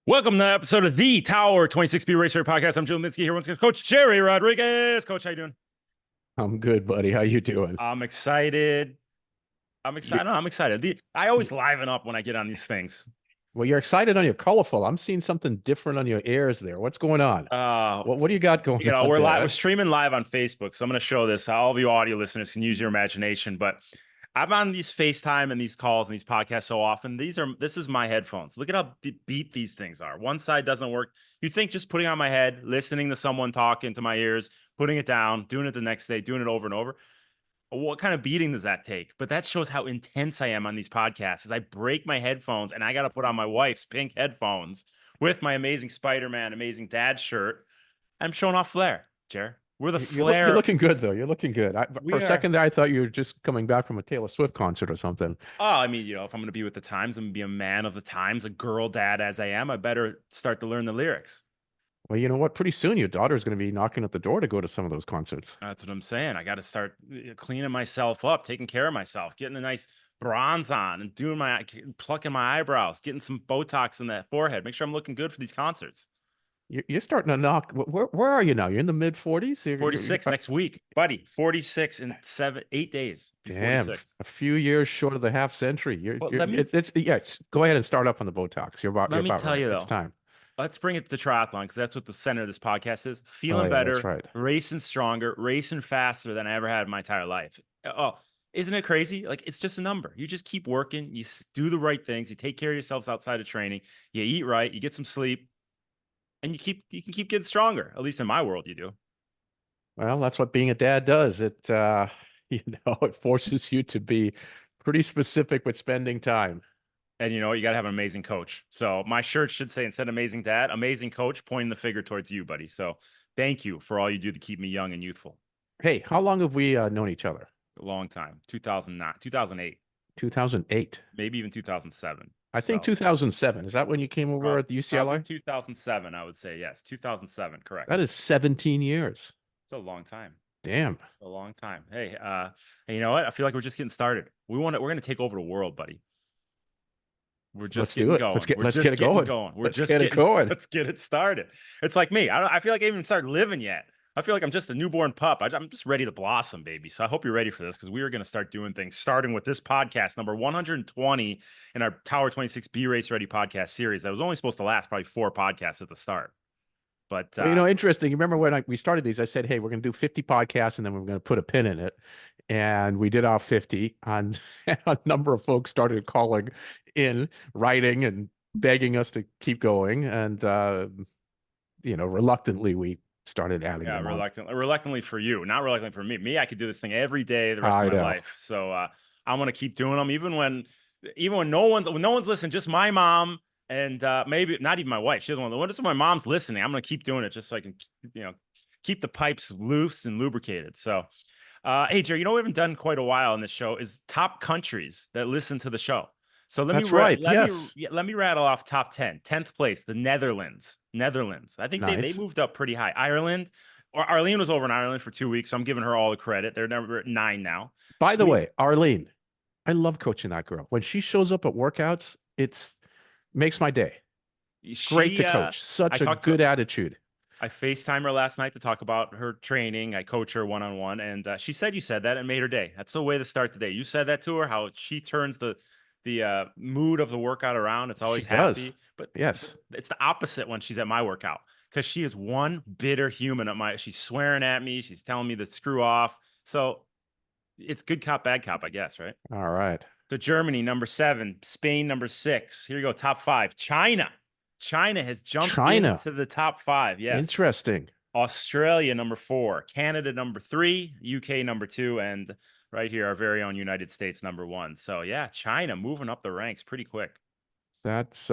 Welcome to episode of the Tower 26B Race Radio Podcast. I'm Joe Minsky here with Coach Gerry Rodriguez. Coach, how you doing? I'm good, buddy. How you doing? I'm excited. I'm You, excited. No, I'm excited. I always liven up when I get on these things. well, you're excited on your colorful. I'm seeing something different on your ears there. What's going on? Uh, What do you got going on we're there? live. We're streaming live on Facebook, so I'm going to show this. All of you audio listeners can use your imagination, but I'm on these FaceTime and these calls and these podcasts so often. This is my headphones. Look at how beat these things are. One side doesn't work. You think just putting on my head, listening to someone talk into my ears, putting it down, doing it the next day, doing it over and over. What kind of beating does that take? But that shows how intense I am on these podcasts. As I break my headphones and I got to put on my wife's pink headphones with my amazing Spider-Man, amazing dad shirt. I'm showing off flair, Jer. We're the flair. You're looking good, though. You're looking good. For a second there, I thought you were just coming back from a Taylor Swift concert or something. Oh, I mean, if I'm going to be with the times, I'm going to be a man of the times, a girl dad as I am, I better start to learn the lyrics. Well, you know what? Pretty soon your daughter's going to be knocking at the door to go to some of those concerts. That's what I'm saying. I got to start cleaning myself up, taking care of myself, getting a nice bronze on and plucking my eyebrows, getting some Botox in that forehead. Make sure I'm looking good for these concerts. You're starting to knock. Where are you now? You're in the mid 40s? 46 next week, buddy. 46 in 8 days. Damn, 46. a few years short of the half century. Go ahead and start up on the Botox. Let me tell you, though. It's time. Let's bring it to triathlon because that's what the center of this podcast is. Feeling better, that's right. Racing stronger, racing faster than I ever had in my entire life. Oh, isn't it crazy? Like, it's just a number. You just keep working. You do the right things. You take care of yourselves outside of training. You eat right. You get some sleep. And you can keep getting stronger. At least in my world, you do. Well, that's what being a dad does. It it forces you to be pretty specific with spending time. And you know what? You got to have an amazing coach. So my shirt should say, instead of amazing dad, amazing coach, pointing the finger towards you, buddy. So thank you for all you do to keep me young and youthful. Hey, how long have we known each other? A long time. 2009, 2008. 2008. Maybe even 2007. I think 2007. Is that when you came over at the UCLA? 2007, I would say. Yes, 2007. Correct. That is 17 years. It's a long time. Damn. A long time. Hey, you know what? I feel like we're just getting started. We're going to take over the world, buddy. We're just getting going. Let's get it going. Let's get it going. Let's get it started. It's like me. I feel like I haven't even started living yet. I feel like I'm just a newborn pup. I'm just ready to blossom, baby. So I hope you're ready for this because we are going to start doing things, starting with this podcast, number 120 in our Tower 26 B Race Ready podcast series. That was only supposed to last probably 4 podcasts at the start. But well, interesting. You remember when we started these, I said, hey, we're going to do 50 podcasts and then we're going to put a pin in it. And we did our 50, and a number of folks started calling in, writing and begging us to keep going. And, reluctantly, we started adding them reluctantly for you, not reluctantly for me. Me, I could do this thing every day the rest of my life. So I'm going to keep doing them even when no one's listening, just my mom. And maybe not even my wife. She doesn't want to. What if my mom's listening? I'm going to keep doing it just so I can, keep the pipes loose and lubricated. So, hey, Jerry, we haven't done quite a while on this show is top countries that listen to the show. So let me rattle off top 10. 10th place, the Netherlands. I think they moved up pretty high. Ireland, or Arlene was over in Ireland for 2 weeks. So I'm giving her all the credit. They're number 9 now. By the way, Arlene, I love coaching that girl. When she shows up at workouts, makes my day. Great to coach. Such a good attitude. I FaceTime her last night to talk about her training. I coach her one-on-one, and she said you said that and made her day. That's the way to start the day. You said that to her, how she turns the mood of the workout around. It's always happy. But yes, it's the opposite when she's at my workout because she is one bitter human she's swearing at me. She's telling me to screw off. So it's good cop, bad cop, I guess, right? All right. So Germany, number 7, Spain, number 6. Here you go, top 5. China has jumped into the top 5. Yes. Interesting. Australia, number 4. Canada, number 3. UK, number 2. And right here, our very own United States, number 1. So yeah, China moving up the ranks pretty quick. That's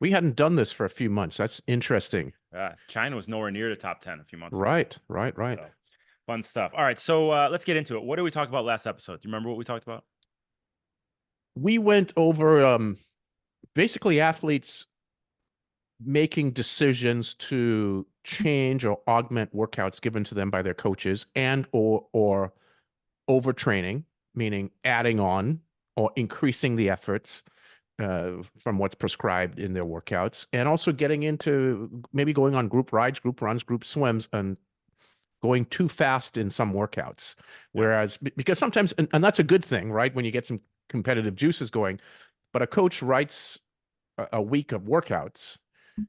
we hadn't done this for a few months. That's interesting. China was nowhere near the top 10 a few months ago. Right. So, fun stuff. All right, so let's get into it. What did we talk about last episode? Do you remember what we talked about? We went over basically athletes making decisions to change or augment workouts given to them by their coaches and or overtraining, meaning adding on or increasing the efforts, from what's prescribed in their workouts, and also getting into maybe going on group rides, group runs, group swims, and going too fast in some workouts. Whereas, because sometimes, and that's a good thing, right? When you get some competitive juices going, but a coach writes a week of workouts,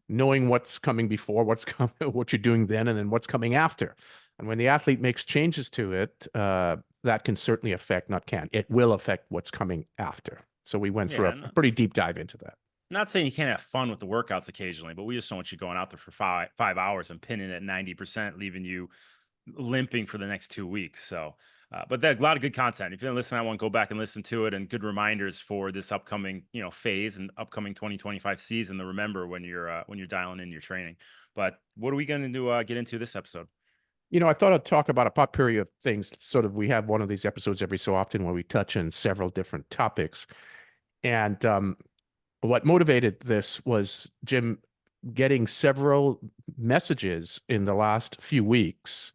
knowing what's coming before, what's coming, what you're doing then, and then what's coming after. And when the athlete makes changes to it, that can certainly affect, not can, it will affect what's coming after. So we went through a pretty deep dive into that. Not saying you can't have fun with the workouts occasionally, but we just don't want you going out there for five hours and pinning at 90%, leaving you limping for the next 2 weeks. So, but that a lot of good content. If you didn't listen to that one, go back and listen to it, and good reminders for this upcoming, phase and upcoming 2025 season to remember when you're dialing in your training. But what are we going to get into this episode? I thought I'd talk about a potpourri of things. Sort of, we have one of these episodes every so often where we touch on several different topics. And what motivated this was Jim getting several messages in the last few weeks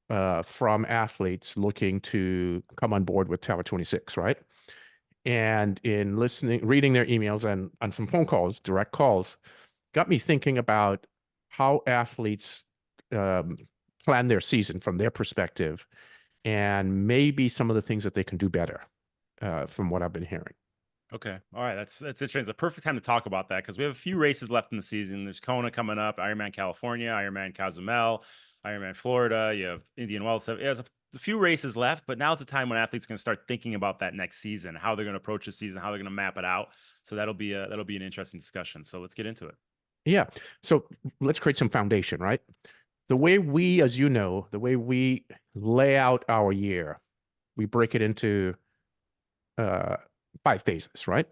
from athletes looking to come on board with Tower 26, right? And in reading their emails and some phone calls, direct calls, got me thinking about how athletes plan their season from their perspective, and maybe some of the things that they can do better from what I've been hearing. Okay. All right. That's interesting. It's a perfect time to talk about that because we have a few races left in the season. There's Kona coming up, Ironman California, Ironman Cozumel, Ironman Florida. You have Indian Wells. So there's a few races left, but now's the time when athletes can start thinking about that next season, how they're going to approach the season, how they're going to map it out. So that'll be an interesting discussion. So let's get into it. Yeah. So let's create some foundation, right? The way we, as you know, the way we lay out our year, we break it into 5 phases, right?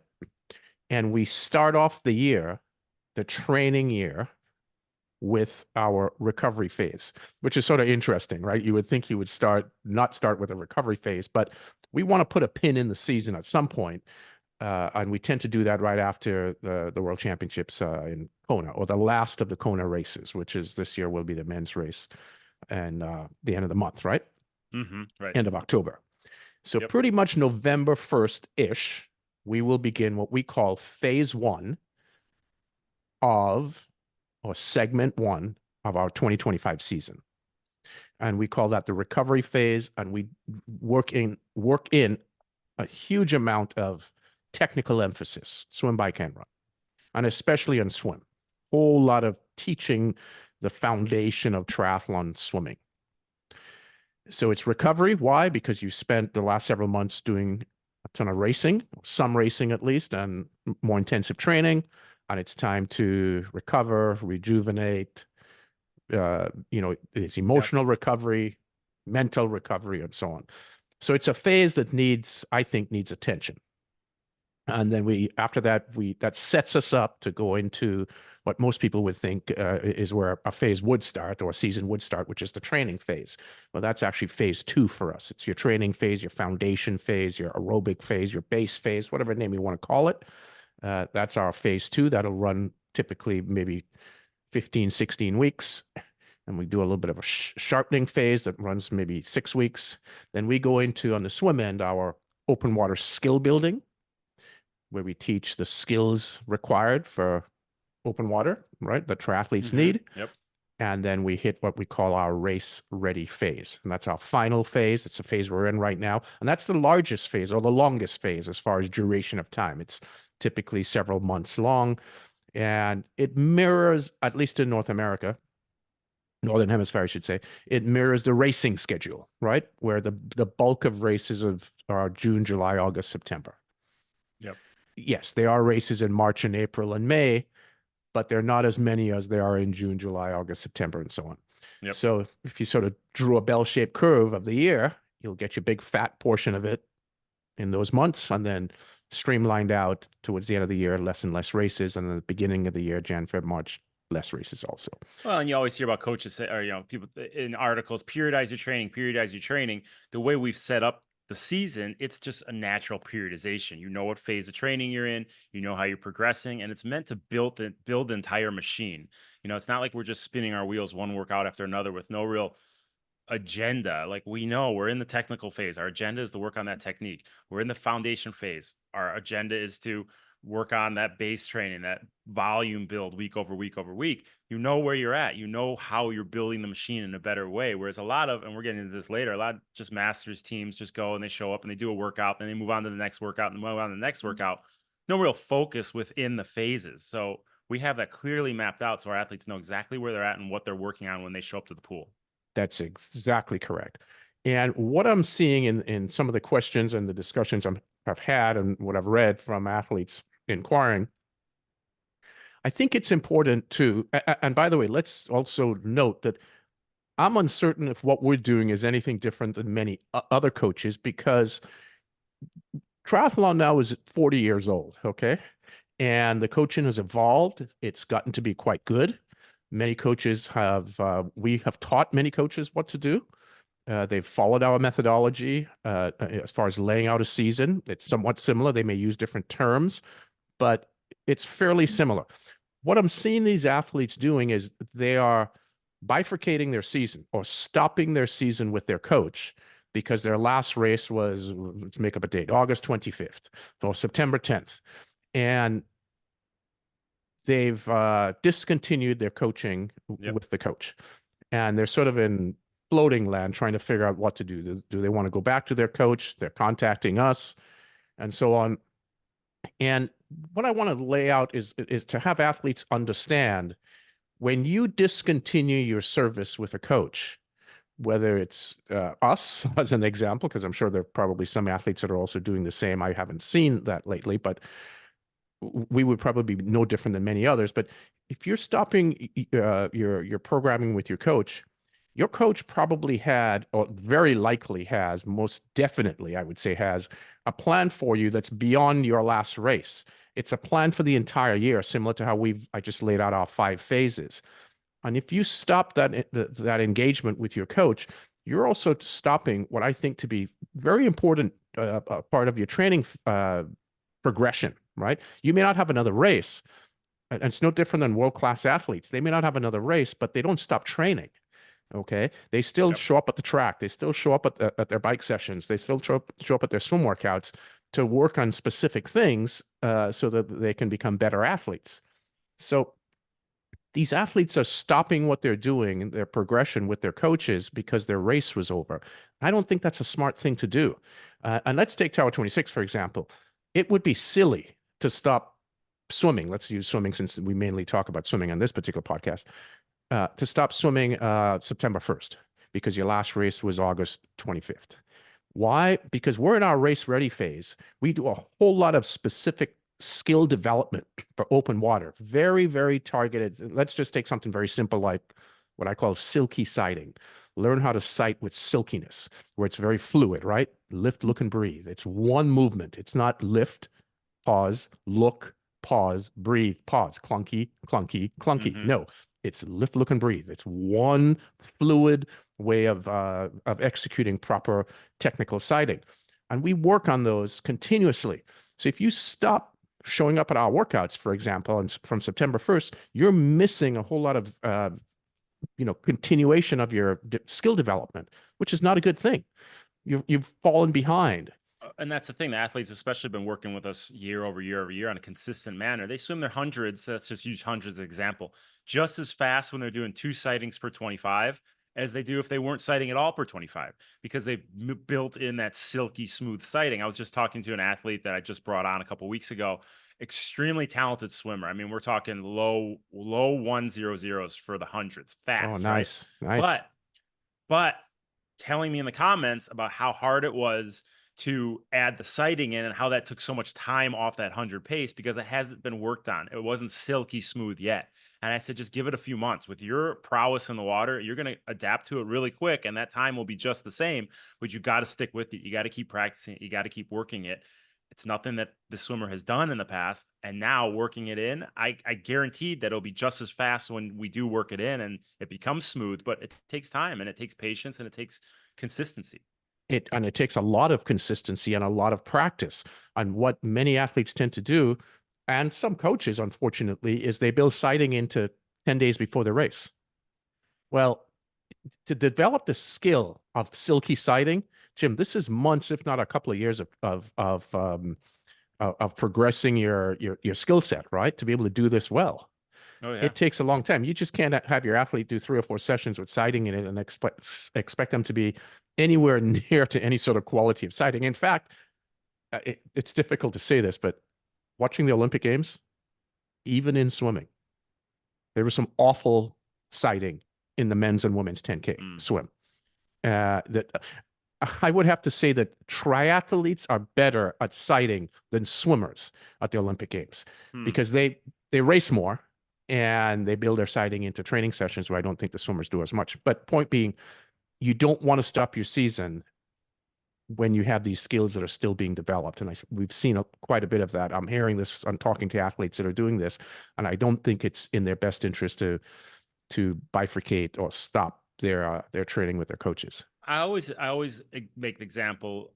And we start off the year, the training year, with our recovery phase, which is sort of interesting, right? You would think you would not start with a recovery phase, but we want to put a pin in the season at some point. And we tend to do that right after the World Championships in Kona, or the last of the Kona races, which is this year will be the men's race, and the end of the month, right? Right. End of October. So pretty much November 1st-ish, we will begin what we call phase 1 of, or segment 1 of our 2025 season. And we call that the recovery phase. And we work in a huge amount of technical emphasis, swim, bike, and run, and especially on swim. Whole lot of teaching the foundation of triathlon swimming. So it's recovery. Why? Because you spent the last several months doing a ton of racing, some racing at least, and more intensive training. And it's time to recover, rejuvenate. It's emotional recovery, mental recovery, and so on. So it's a phase that I think needs attention. And then after that, that sets us up to go into what most people would think is where a phase would start, or a season would start, which is the training phase. Well, that's actually phase 2 for us. It's your training phase, your foundation phase, your aerobic phase, your base phase, whatever name you want to call it. That's our phase 2. That'll run typically maybe 15, 16 weeks. And we do a little bit of a sharpening phase that runs maybe 6 weeks. Then we go into, on the swim end, our open water skill building, where we teach the skills required for open water, right, that triathletes need. And then we hit what we call our race ready phase. And that's our final phase. It's a phase we're in right now. And that's the largest phase, or the longest phase as far as duration of time. It's typically several months long. And it mirrors, at least in North America, Northern Hemisphere, I should say, it mirrors the racing schedule, right? Where the bulk of races are June, July, August, September. Yes, there are races in March and April and May, but they're not as many as there are in June, July, August, September, and so on. So if you sort of drew a bell-shaped curve of the year, you'll get your big fat portion of it in those months, and then streamlined out towards the end of the year, less and less races, and then the beginning of the year, Jan, Feb, March, less races also. Well, and you always hear about coaches say, or people in articles, periodize your training, periodize your training. The way we've set up the season, it's just a natural periodization. You know what phase of training you're in, you know how you're progressing, and it's meant to build the entire machine. It's not like we're just spinning our wheels one workout after another with no real agenda. Like, we know we're in the technical phase. Our agenda is to work on that technique. We're in the foundation phase. Our agenda is to work on that base training, that volume build week over week over week, you know where you're at. You know how you're building the machine in a better way. Whereas a lot of, and we're getting into this later, a lot of just masters teams just go and they show up and they do a workout and they move on to the next workout and move on to the next workout. No real focus within the phases. So we have that clearly mapped out so our athletes know exactly where they're at and what they're working on when they show up to the pool. That's exactly correct. And what I'm seeing in some of the questions and the discussions I've had and what I've read from athletes inquiring, I think it's important to, and by the way, let's also note that I'm uncertain if what we're doing is anything different than many other coaches, because triathlon now is 40 years old, okay? And the coaching has evolved. It's gotten to be quite good. Many coaches have, we have taught many coaches what to do. They've followed our methodology as far as laying out a season. It's somewhat similar. They may use different terms, but it's fairly similar. What I'm seeing these athletes doing is they are bifurcating their season or stopping their season with their coach because their last race was, let's make up a date, August 25th or September 10th. And they've discontinued their coaching with the coach. And they're sort of in floating land trying to figure out what to do. Do they want to go back to their coach? They're contacting us and so on. And what I want to lay out is to have athletes understand, when you discontinue your service with a coach, whether it's us as an example, because I'm sure there are probably some athletes that are also doing the same. I haven't seen that lately, but we would probably be no different than many others. But if you're stopping your programming with your coach probably had, or very likely has, most definitely, I would say, has a plan for you that's beyond your last race. It's a plan for the entire year, similar to how I just laid out our 5 phases. And if you stop that engagement with your coach, you're also stopping what I think to be very important part of your training progression, right? You may not have another race, and it's no different than world-class athletes. They may not have another race, but they don't stop training. Okay, they still show up at the track. They still show up at their bike sessions. They still show up at their swim workouts to work on specific things so that they can become better athletes. So these athletes are stopping what they're doing, their progression with their coaches, because their race was over. I don't think that's a smart thing to do. And let's take Tower 26, for example. It would be silly to stop swimming. Let's use swimming since we mainly talk about swimming on this particular podcast. To stop swimming September 1st because your last race was August 25th. Why? Because we're in our race ready phase. We do a whole lot of specific skill development for open water. Very, very targeted. Let's just take something very simple like what I call silky sighting. Learn how to sight with silkiness, where it's very fluid, right? Lift, look, and breathe. It's one movement. It's not lift, pause, look, pause, breathe, pause, clunky, clunky, clunky. Mm-hmm. No, it's lift, look, and breathe. It's one fluid way of executing proper technical sighting. And we work on those continuously. So if you stop showing up at our workouts, for example, and from September 1st, you're missing a whole lot of continuation of your skill development, which is not a good thing. You've fallen behind. And that's the thing. The athletes, especially, been working with us year over year over year on a consistent manner. They swim their hundreds. Let's just use hundreds as an example. Just as fast when they're doing 2 sightings per 25 as they do if they weren't sighting at all per 25, because they've built in that silky smooth sighting. I was just talking to an athlete that I just brought on a couple of weeks ago. Extremely talented swimmer. I mean, we're talking low 100s for the hundreds. Fast. Oh, nice. Right? Nice. But telling me in the comments about how hard it was to add the sighting in and how that took so much time off that 100 pace because it hasn't been worked on. It wasn't silky smooth yet. And I said, just give it a few months. With your prowess in the water, you're going to adapt to it really quick. And that time will be just the same, but you got to stick with it. You got to keep practicing. You got to keep working it. It's nothing that the swimmer has done in the past. And now working it in, I guaranteed that it'll be just as fast when we do work it in and it becomes smooth, but it takes time and it takes patience and it takes consistency. It takes a lot of consistency and a lot of practice. And what many athletes tend to do, and some coaches, unfortunately, is they build sighting into 10 days before the race. Well, to develop the skill of silky sighting, Jim, this is months, if not a couple of years of of progressing your skill set, right? To be able to do this well. Oh yeah. It takes a long time. You just can't have your athlete do 3 or 4 sessions with sighting in it and expect them to be anywhere near to any sort of quality of sighting. In fact, it's difficult to say this, but watching the Olympic Games, even in swimming, there was some awful sighting in the men's and women's 10K swim. That I would have to say that triathletes are better at sighting than swimmers at the Olympic Games because they race more and they build their sighting into training sessions where I don't think the swimmers do as much. But point being, you don't want to stop your season when you have these skills that are still being developed. And we've seen quite a bit of that. I'm hearing this, I'm talking to athletes that are doing this, and I don't think it's in their best interest to bifurcate or stop their training with their coaches. I always make the example.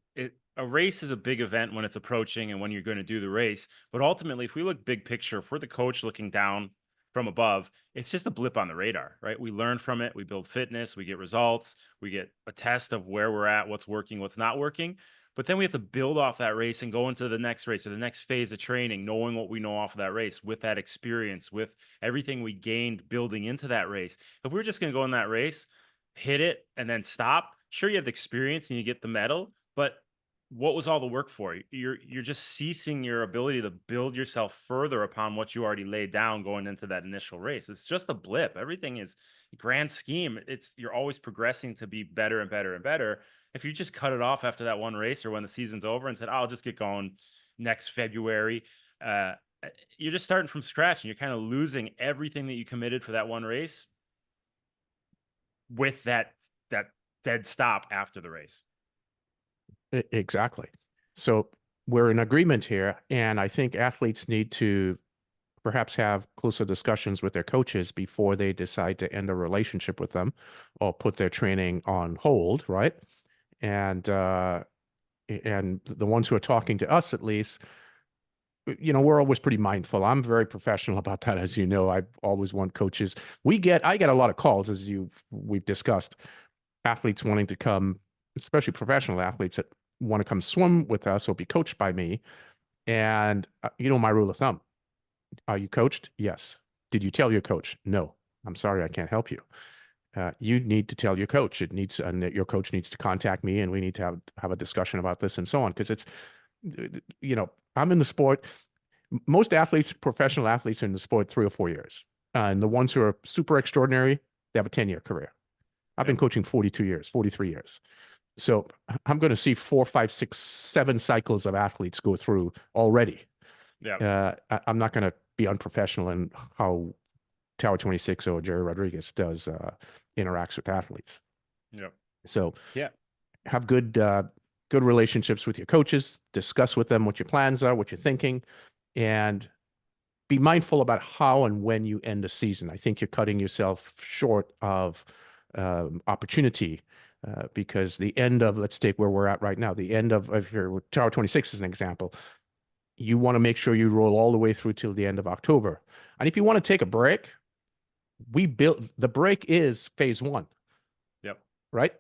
A race is a big event when it's approaching and when you're going to do the race. But ultimately, if we look big picture, if we're the coach looking down from above, it's just a blip on the radar, right? We learn from it. We build fitness. We get results. We get a test of where we're at, what's working, what's not working. But then we have to build off that race and go into the next race or the next phase of training, knowing what we know off of that race with that experience, with everything we gained building into that race. If we're just going to go in that race, hit it, and then stop, sure, you have the experience and you get the medal, but what was all the work for? You're just ceasing your ability to build yourself further upon what you already laid down going into that initial race. It's just a blip. Everything is grand scheme. You're always progressing to be better and better and better. If you just cut it off after that one race or when the season's over and said, I'll just get going next February, you're just starting from scratch and you're kind of losing everything that you committed for that one race with that dead stop after the race. Exactly. So we're in agreement here, and I think athletes need to perhaps have closer discussions with their coaches before they decide to end a relationship with them or put their training on hold, right? And the ones who are talking to us, at least, we're always pretty mindful. I'm very professional about that, as you know. I always want coaches. I get a lot of calls, as we've discussed, athletes wanting to come, especially professional athletes that want to come swim with us or be coached by me. And my rule of thumb, are you coached? Yes. Did you tell your coach? No. I'm sorry, I can't help you. You need to tell your coach. And your coach needs to contact me, and we need to have a discussion about this and so on. Because it's, I'm in the sport. Most athletes, professional athletes, are in the sport 3 or 4 years. And the ones who are super extraordinary, they have a 10-year career. I've been coaching 42 years, 43 years. So I'm going to see 4, 5, 6, 7 cycles of athletes go through already. Yeah. I'm not going to be unprofessional in how Tower 26 or Jerry Rodriguez interacts with athletes. Yeah. So have good relationships with your coaches, discuss with them what your plans are, what you're thinking, and be mindful about how and when you end a season. I think you're cutting yourself short of opportunity because the end of, let's take where we're at right now, the end of if you're Tower 26 is an example, you want to make sure you roll all the way through till the end of October. And if you want to take a break, the break is phase 1. Yep. Right?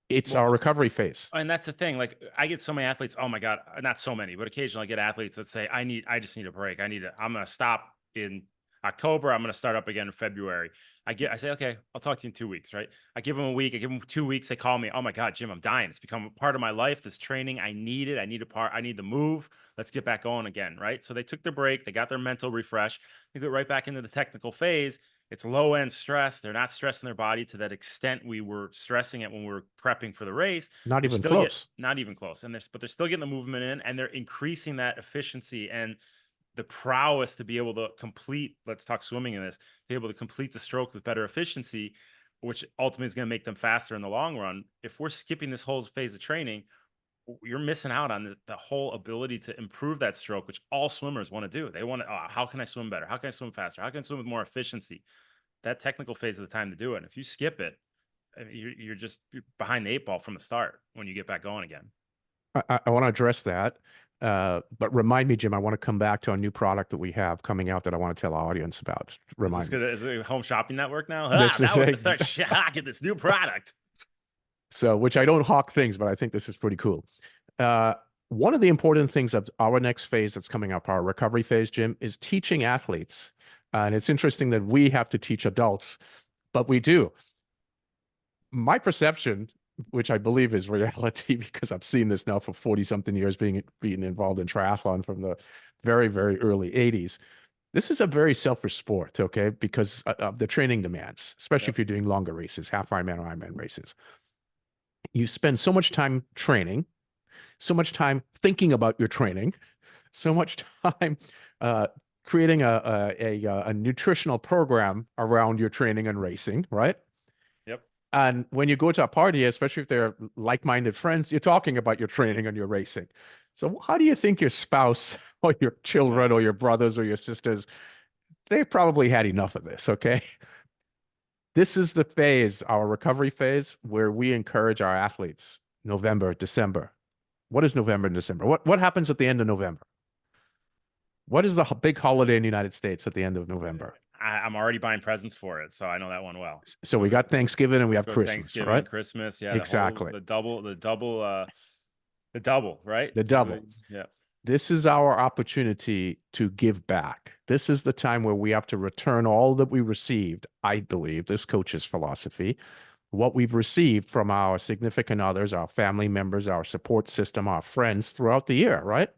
It's our recovery phase. And that's the thing. Like, I get so many athletes, oh my God, not so many, but occasionally I get athletes that say, I just need a break. I'm going to stop in October. I'm going to start up again in February. I say, okay, I'll talk to you in 2 weeks, right? I give them a week. I give them 2 weeks. They call me. Oh my God, Jim, I'm dying. It's become a part of my life. This training, I need it. I need the move. Let's get back going again, right? So they took their break. They got their mental refresh. They go right back into the technical phase. It's low end stress. They're not stressing their body to that extent we were stressing it when we were prepping for the race. Not even close. Not even close. But they're still getting the movement in, and they're increasing that efficiency and the prowess to be able to complete, let's talk swimming in this, be able to complete the stroke with better efficiency, which ultimately is going to make them faster in the long run. If we're skipping this whole phase of training, you're missing out on the whole ability to improve that stroke, which all swimmers want to do. They want to, how can I swim better? How can I swim faster? How can I swim with more efficiency? That technical phase is the time to do it. And if you skip it, you're behind the 8 ball from the start when you get back going again. I want to address that. But remind me, Jim, I want to come back to a new product that we have coming out that I want to tell our audience about. Is it a home shopping network now? This now we're going to start shocking this new product. So, which I don't hawk things, but I think this is pretty cool. One of the important things of our next phase that's coming up, our recovery phase, Jim, is teaching athletes. And it's interesting that we have to teach adults, but we do. My perception, which I believe is reality because I've seen this now for 40 something years being involved in triathlon from the very, very early 80s. This is a very selfish sport, okay, because of the training demands, especially if you're doing longer races, half Ironman or Ironman races. You spend so much time training, so much time thinking about your training, so much time creating a nutritional program around your training and racing, right? Yep. And when you go to a party, especially if they're like-minded friends, you're talking about your training and your racing. So how do you think your spouse or your children or your brothers or your sisters, they probably had enough of this, okay? This is the phase, our recovery phase, where we encourage our athletes, November, December. What is November and December? What happens at the end of November? What is the big holiday in the United States at the end of November? I'm already buying presents for it, so I know that one well. So we got Thanksgiving and we have Christmas, Thanksgiving, right? Christmas, yeah, Exactly. the double, right? The double. Yeah. This is our opportunity to give back. This is the time where we have to return all that we received. I believe this coach's philosophy, what we've received from our significant others, our family members, our support system, our friends throughout the year, right?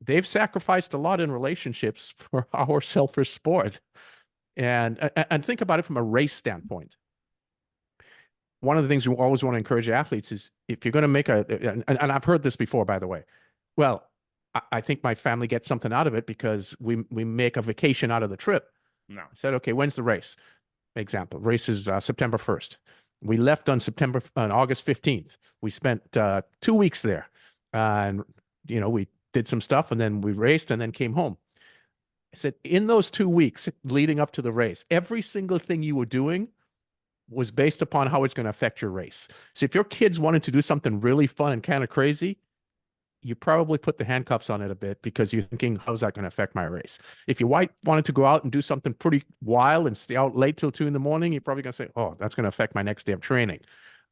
They've sacrificed a lot in relationships for our selfish sport. And think about it from a race standpoint. One of the things we always want to encourage athletes is if you're going to make and I've heard this before, by the way. Well, I think my family gets something out of it because we make a vacation out of the trip. No. I said, okay, when's the race? Example, race is September 1st. We left on August 15th. We spent 2 weeks there. And, we did some stuff and then we raced and then came home. I said, in those 2 weeks leading up to the race, every single thing you were doing was based upon how it's going to affect your race. So if your kids wanted to do something really fun and kind of crazy, you probably put the handcuffs on it a bit because you're thinking, how's that going to affect my race? If your wife wanted to go out and do something pretty wild and stay out late till 2 a.m, you're probably going to say, oh, that's going to affect my next day of training.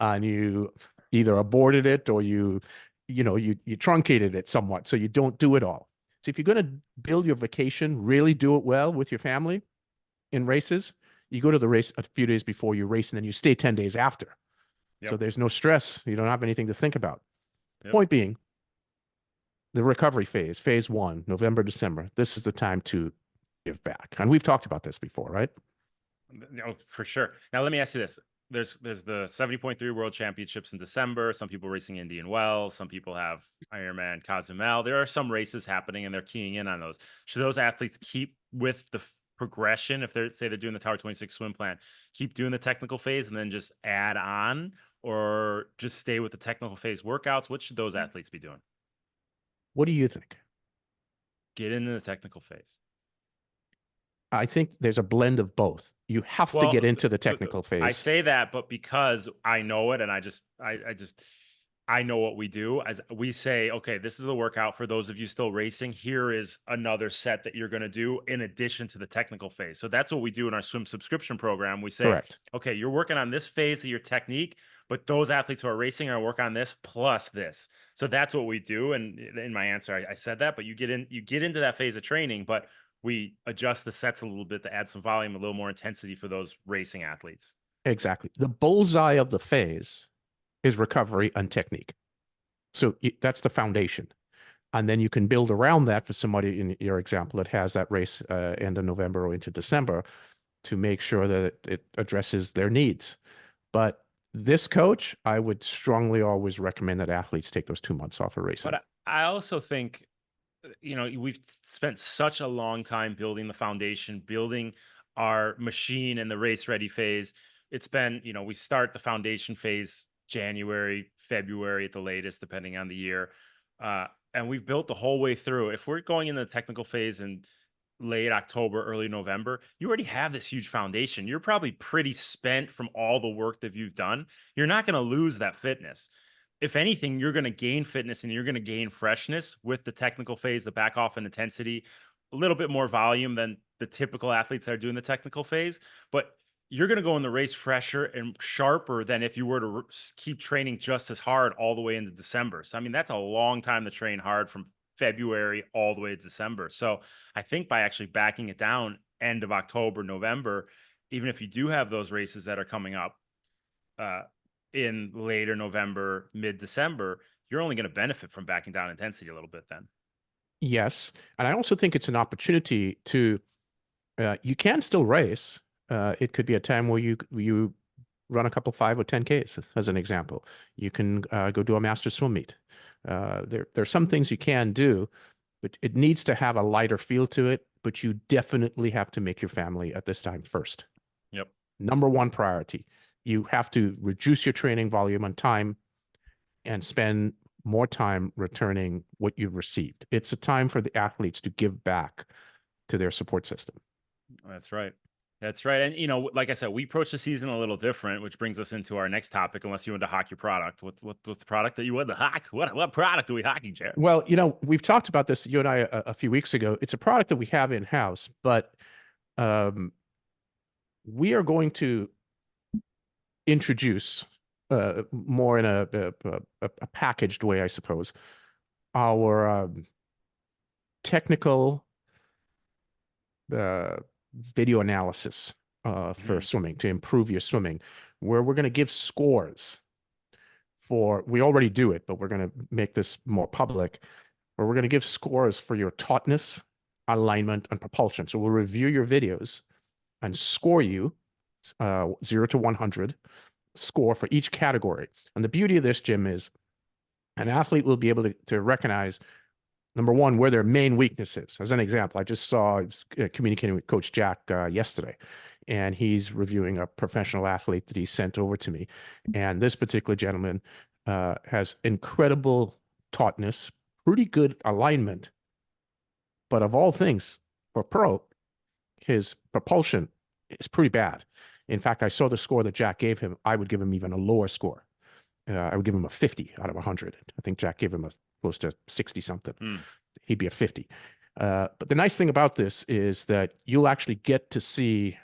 And you either aborted it or you truncated it somewhat. So you don't do it all. So if you're going to build your vacation, really do it well with your family in races, you go to the race a few days before you race and then you stay 10 days after. Yep. So there's no stress. You don't have anything to think about. Yep. Point being, the recovery phase, phase 1, November, December, this is the time to give back. And we've talked about this before, right? No, for sure. Now, let me ask you this. There's the 70.3 World Championships in December. Some people racing Indian Wells. Some people have Ironman Cozumel. There are some races happening and they're keying in on those. Should those athletes keep with the progression? If they're doing the Tower 26 swim plan, keep doing the technical phase and then just add on, or just stay with the technical phase workouts? What should those athletes be doing? What do you think? Get into the technical phase. I think there's a blend of both. You have to get into the technical phase. I say that, but because I know it and I know what we do. As we say, okay, this is a workout for those of you still racing. Here is another set that you're going to do in addition to the technical phase. So that's what we do in our swim subscription program. We say, correct, okay, you're working on this phase of your technique, but those athletes who are racing are work on this plus this. So that's what we do. And in my answer, I said that, but you get into that phase of training, but we adjust the sets a little bit to add some volume, a little more intensity for those racing athletes. Exactly. The bullseye of the phase is recovery and technique. So that's the foundation. And then you can build around that for somebody in your example that has that race end of November or into December to make sure that it addresses their needs. But this coach, I would strongly always recommend that athletes take those 2 months off of racing. But I also think, we've spent such a long time building the foundation, building our machine in the race ready phase. It's been, we start the foundation phase January, February at the latest, depending on the year. And we've built the whole way through. If we're going in the technical phase in late October, early November, you already have this huge foundation. You're probably pretty spent from all the work that you've done. You're not going to lose that fitness. If anything, you're going to gain fitness and you're going to gain freshness with the technical phase, the back off and intensity, a little bit more volume than the typical athletes that are doing the technical phase. But you're going to go in the race fresher and sharper than if you were to keep training just as hard all the way into December. So, I mean, that's a long time to train hard from February all the way to December. So, I think by actually backing it down end of October, November, even if you do have those races that are coming up uh, in later November, mid December, you're only going to benefit from backing down intensity a little bit then. Yes. And I also think it's an opportunity to, you can still race. It could be a time where you run a couple 5 or 10Ks as an example. You can go do a master swim meet. There's some things you can do, but it needs to have a lighter feel to it. But you definitely have to make your family at this time first. Yep. Number one priority. You have to reduce your training volume and time and spend more time returning what you've received. It's a time for the athletes to give back to their support system. That's right. That's right. And, like I said, we approach the season a little different, which brings us into our next topic, unless you want to hawk your product. What's the product that you want to hawk? What product are we hawking, Gerry? Well, we've talked about this, you and I, a few weeks ago. It's a product that we have in-house, but we are going to introduce more in a packaged way, I suppose, our technical video analysis for swimming to improve your swimming, where we're going to give scores we already do it, but we're going to make this more public, where we're going to give scores for your tautness, alignment, and propulsion. So we'll review your videos and score you 0 to 100 score for each category. And the beauty of this, Jim, is an athlete will be able to recognize, number one, where their main weakness is. As an example, I just saw communicating with Coach Jack yesterday, and he's reviewing a professional athlete that he sent over to me. And this particular gentleman has incredible tautness, pretty good alignment, but of all things, for pro, his propulsion is pretty bad. In fact, I saw the score that Jack gave him. I would give him even a lower score. I would give him a 50 out of 100. I think Jack gave him a close to 60 something. He'd be a 50. But the nice thing about this is that you'll actually get to see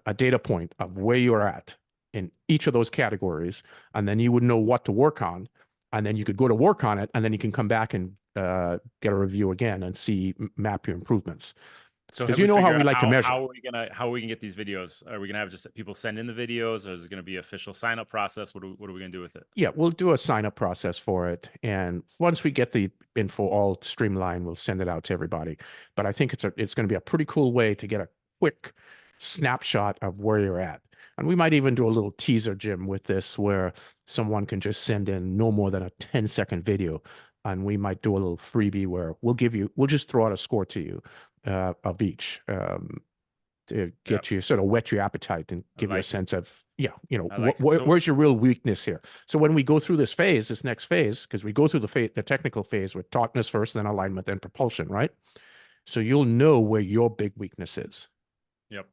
a data point of where you're at in each of those categories, and then you would know what to work on, and then you could go to work on it, and then you can come back and get a review again and map your improvements. So because how we like to measure. How are we gonna get these videos? Are we gonna have just people send in the videos, or is it gonna be official sign up process? What are we gonna do with it? Yeah, we'll do a sign up process for it, and once we get the info all streamlined, we'll send it out to everybody. But I think it's going to be a pretty cool way to get a quick snapshot of where you're at. And we might even do a little teaser, Jim, with this, where someone can just send in no more than a 10-second video, and we might do a little freebie where we'll just throw out a score to you of each to get you sort of whet your appetite and give you a sense of, where's your real weakness here. So when we go through this next phase, because we go through the technical phase with tautness first, then alignment, then propulsion, right? So you'll know where your big weakness is. Yep.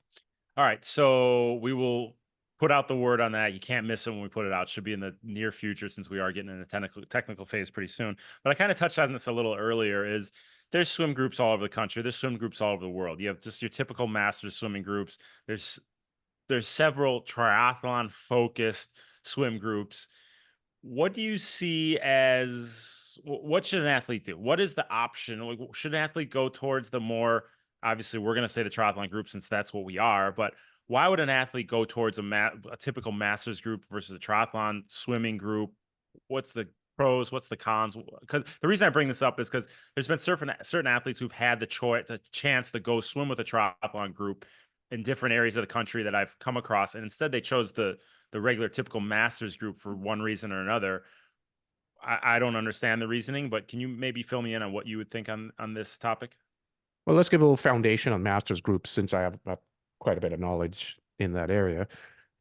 All right. So we will put out the word on that. You can't miss it when we put it out. It should be in the near future, since we are getting in the technical phase pretty soon. But I kind of touched on this a little earlier, is there's swim groups all over the country. There's swim groups all over the world. You have just your typical masters swimming groups. There's several triathlon focused swim groups. What do you see as, what should an athlete do? What is the option? Should an athlete go towards the more, obviously we're going to say the triathlon group since that's what we are, but why would an athlete go towards a typical masters group versus a triathlon swimming group? What's the pros? What's the cons? Because the reason I bring this up is because there's been certain athletes who've had the chance to go swim with a triathlon group in different areas of the country that I've come across, and instead they chose the regular typical masters group for one reason or another. I don't understand the reasoning, but can you maybe fill me in on what you would think on this topic? Well, let's give a little foundation on masters groups, since I have quite a bit of knowledge in that area.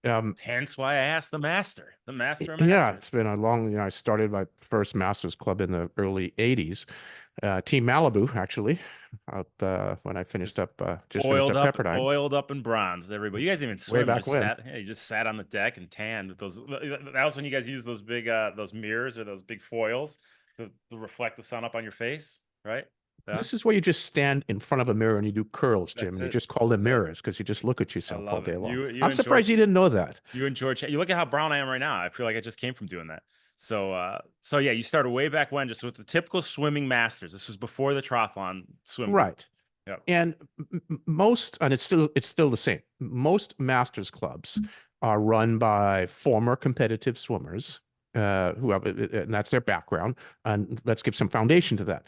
Hence why I asked the master. Yeah, it's been a long, I started my first masters club in the early 80s. Team Malibu, actually, when I finished up, finished up Pepperdine. Oiled up in bronze, everybody. You guys even swim. Way back when. You just sat on the deck and tanned with those. That was when you guys used those big, those mirrors or those big foils to reflect the sun up on your face, right? Yeah. This is where you just stand in front of a mirror and you do curls, Jim, That's and you it. just call them That's it. mirrors because you just look at I yourself all love it. day long. You I'm and George, surprised you didn't know that. you and George, you look at how brown I am right now. I feel like I just came from doing that. So yeah, you started way back when, just with the typical swimming masters. This was before the triathlon swim group. Right. Yep. And most, and it's still the same. Most masters clubs are run by former competitive swimmers who have, and that's their background. And let's give some foundation to that.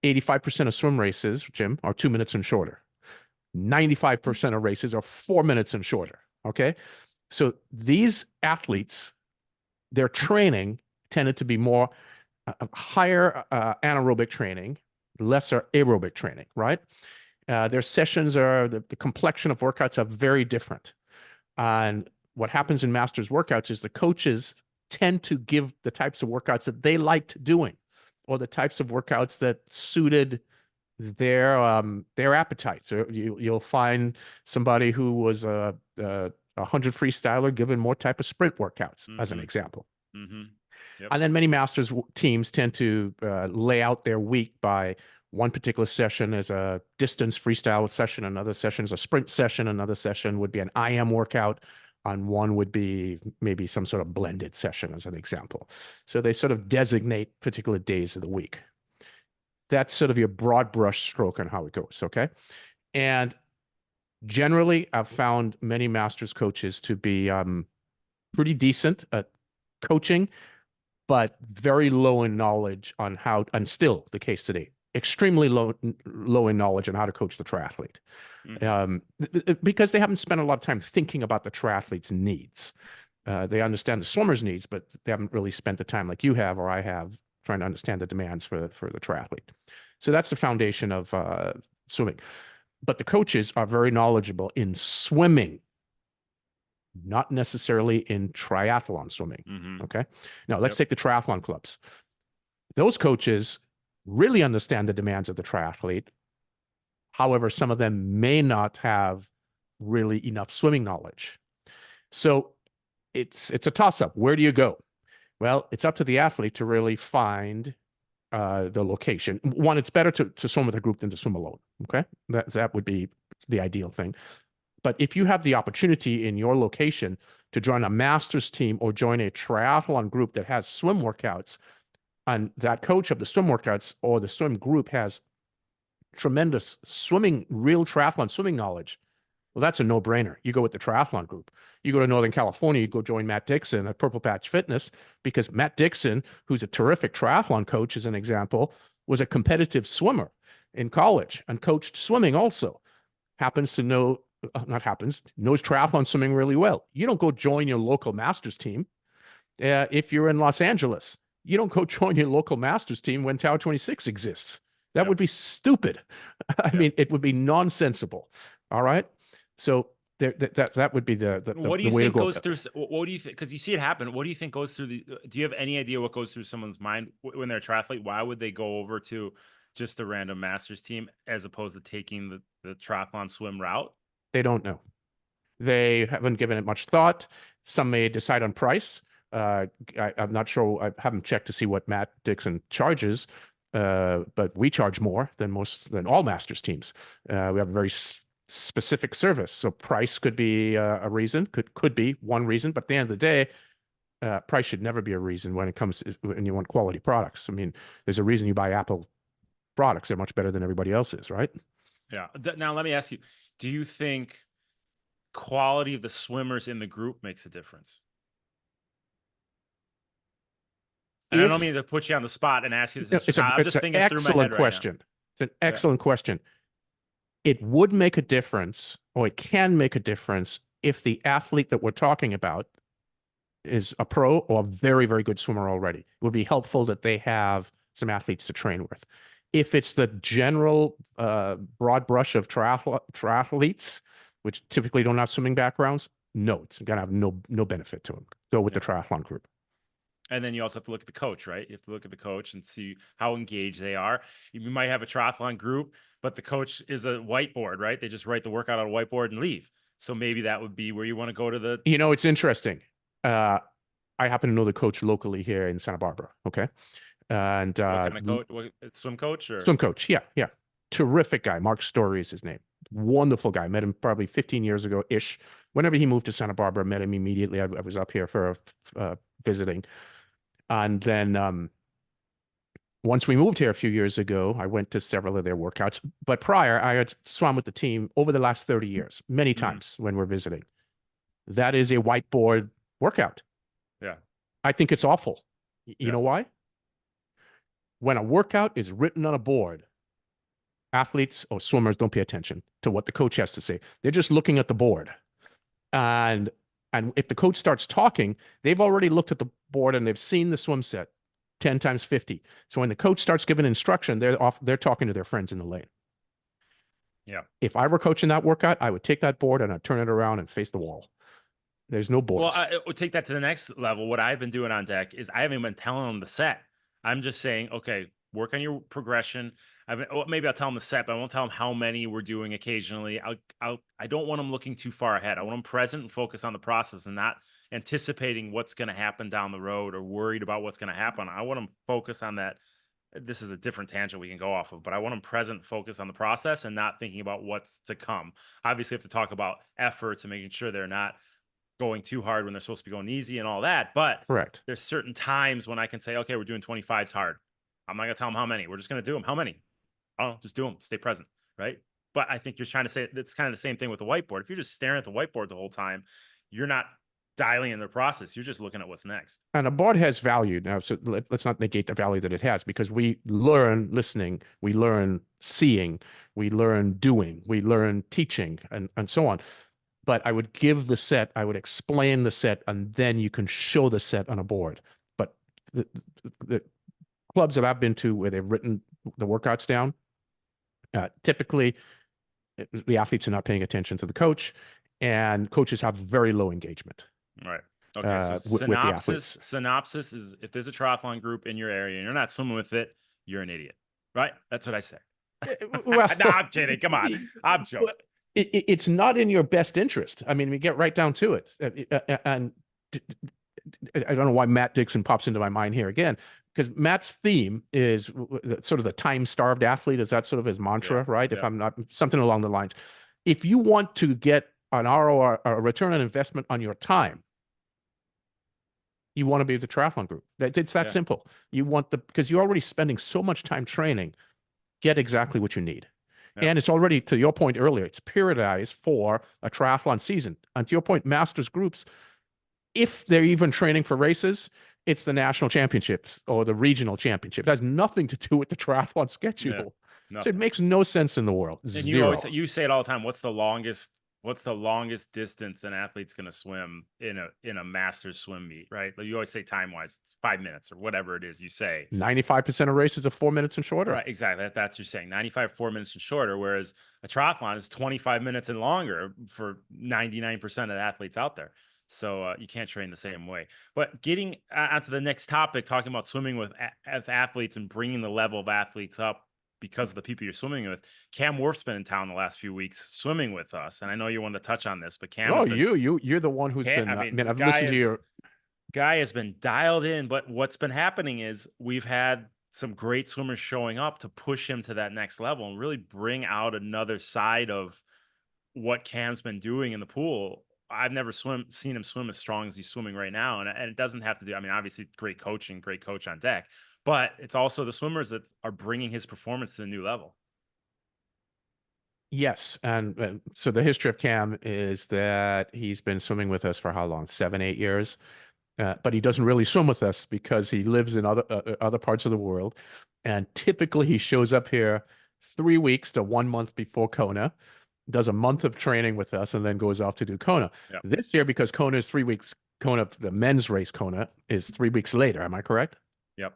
85% of swim races, Jim, are 2 minutes and shorter. 95% of races are 4 minutes and shorter. Okay. So these athletes, their training tended to be more higher anaerobic training, lesser aerobic training, right? Their sessions are, the complexion of workouts are very different. And what happens in masters workouts is the coaches tend to give the types of workouts that they liked doing, or the types of workouts that suited their appetite. So you'll find somebody who was a 100 freestyler given more type of sprint workouts, as an example. Yep. And then many masters teams tend to lay out their week by one particular session as a distance freestyle session, another session is a sprint session, another session would be an IM workout, and one would be maybe some sort of blended session, as an example. So they sort of designate particular days of the week. That's sort of your broad brush stroke on how it goes, okay? And generally, I've found many masters coaches to be pretty decent at coaching, but very low in knowledge on how, and still the case today, extremely low in knowledge on how to coach the triathlete. Because they haven't spent a lot of time thinking about the triathlete's needs. They understand the swimmer's needs, but they haven't really spent the time like you have or I have trying to understand the demands for the triathlete. So that's the foundation of swimming. But the coaches are very knowledgeable in swimming, not necessarily in triathlon swimming. Okay. Now let's take the triathlon clubs. Those coaches really understand the demands of the triathlete. However, some of them may not have really enough swimming knowledge. So it's a toss-up. Where do you go? Well, it's up to the athlete to really find the location. One, it's better to swim with a group than to swim alone. Okay. That would be the ideal thing. But if you have the opportunity in your location to join a master's team or join a triathlon group that has swim workouts, and that coach of the swim workouts or the swim group has tremendous swimming, real triathlon swimming knowledge, well, that's a no-brainer. You go with the triathlon group. You go to Northern California, you go join Matt Dixon at Purple Patch Fitness, because Matt Dixon, who's a terrific triathlon coach, as an example, was a competitive swimmer in college and coached swimming also. Happens to know, not happens, knows triathlon swimming really well. You don't go join your local masters team if you're in Los Angeles. You don't go join your local masters team when Tower 26 exists. That would be stupid. I mean, it would be nonsensical. All right. So that would be the what do you way think to go. Goes through? What do you think? Because you see it happen. What do you think goes through the? Do you have any idea what goes through someone's mind when they're a triathlete? Why would they go over to just a random masters team as opposed to taking the triathlon swim route? They don't know. They haven't given it much thought. Some may decide on price. I'm not sure. I haven't checked to see what Matt Dixon charges, but we charge more than all masters teams. We have a very specific service, so price could be a reason. Could be one reason, but at the end of the day, price should never be a reason when it comes to, when you want quality products. I mean, there's a reason you buy Apple products. They're much better than everybody else's, right? Yeah. Now let me ask you: do you think quality of the swimmers in the group makes a difference? And I don't mean to put you on the spot and ask you this. I'm just thinking through my head right now. It's an excellent question. It would make a difference, or it can make a difference, if the athlete that we're talking about is a pro or a very, very good swimmer already. It would be helpful that they have some athletes to train with. If it's the general broad brush of triathletes, which typically don't have swimming backgrounds, no, it's going to have no benefit to them. Go with the triathlon group. And then you also have to look at the coach, right? You have to look at the coach and see how engaged they are. You might have a triathlon group, but the coach is a whiteboard, right? They just write the workout on a whiteboard and leave. So maybe that would be where you want to go to the... You know, it's interesting. I happen to know the coach locally here in Santa Barbara, okay? And what kind of coach? What, swim coach or swim coach? Yeah, yeah. Terrific guy. Mark Story is his name. Wonderful guy. Met him probably 15 years ago ish. Whenever he moved to Santa Barbara, met him immediately. I was up here for visiting, and then once we moved here a few years ago, I went to several of their workouts. But prior, I had swum with the team over the last 30 years, many times when we're visiting. That is a whiteboard workout. Yeah. I think it's awful. You know why? When a workout is written on a board, athletes or swimmers don't pay attention to what the coach has to say. They're just looking at the board. And if the coach starts talking, they've already looked at the board and they've seen the swim set 10 times 50. So when the coach starts giving instruction, they're talking to their friends in the lane. Yeah. If I were coaching that workout, I would take that board and I'd turn it around and face the wall. There's no boards. Well, I would take that to the next level. What I've been doing on deck is I haven't been telling them the set. I'm just saying, okay, work on your progression. Maybe I'll tell them the set, but I won't tell them how many we're doing occasionally. I don't want them looking too far ahead. I want them present and focus on the process and not anticipating what's going to happen down the road or worried about what's going to happen. I want them focus on that. This is a different tangent we can go off of, but I want them present, focus on the process and not thinking about what's to come. Obviously, have to talk about efforts and making sure they're not going too hard when they're supposed to be going easy and all that. But correct. There's certain times when I can say, okay, we're doing 25s hard. I'm not going to tell them how many. We're just going to do them. How many? I don't know. Just do them. Stay present. Right. But I think you're trying to say it's kind of the same thing with the whiteboard. If you're just staring at the whiteboard the whole time, you're not dialing in the process. You're just looking at what's next. And a board has value now. So let's not negate the value that it has, because we learn listening, we learn seeing, we learn doing, we learn teaching, and so on. But I would give the set, I would explain the set, and then you can show the set on a board. But the clubs that I've been to where they've written the workouts down, typically the athletes are not paying attention to the coach, and coaches have very low engagement. Right. Okay. So synopsis is if there's a triathlon group in your area and you're not swimming with it, you're an idiot. Right? That's what I say. Well, no, I'm kidding. Come on. I'm joking. It's not in your best interest. I mean, we get right down to it. And I don't know why Matt Dixon pops into my mind here again, because Matt's theme is sort of the time-starved athlete. Is that sort of his mantra, right? If I'm not, something along the lines. If you want to get an ROI, a return on investment on your time, you want to be with the triathlon group. It's that simple. You want because you're already spending so much time training, get exactly what you need. Yeah. And it's already, to your point earlier, it's periodized for a triathlon season. And to your point, masters groups, if they're even training for races, it's the national championships or the regional championship. It has nothing to do with the triathlon schedule. Yeah, so it makes no sense in the world. And Zero. You say it all the time. What's the longest distance an athlete's going to swim in a masters swim meet, right? Like you always say time-wise, it's 5 minutes or whatever it is you say. 95% of races are 4 minutes and shorter. Right, exactly. That's you're saying 4 minutes and shorter, whereas a triathlon is 25 minutes and longer for 99% of the athletes out there. So you can't train the same way. But getting onto the next topic, talking about swimming with athletes and bringing the level of athletes up because of the people you're swimming with. Cam Wurf's been in town the last few weeks swimming with us, and I know you wanted to touch on this, but Cam. Oh, you're the one who's been. I mean, I've listened to your guy has been dialed in. But what's been happening is we've had some great swimmers showing up to push him to that next level and really bring out another side of what Cam's been doing in the pool. I've never seen him swim as strong as he's swimming right now, and it doesn't have to do. I mean, obviously, great coaching, great coach on deck. But it's also the swimmers that are bringing his performance to the new level. Yes. And so the history of Cam is that he's been swimming with us for how long? 7, 8 years. But he doesn't really swim with us because he lives in other parts of the world. And typically he shows up here 3 weeks to 1 month before Kona, does a month of training with us, and then goes off to do Kona. Yep. This year, because Kona is 3 weeks, Kona, the men's race Kona, is 3 weeks later. Am I correct? Yep.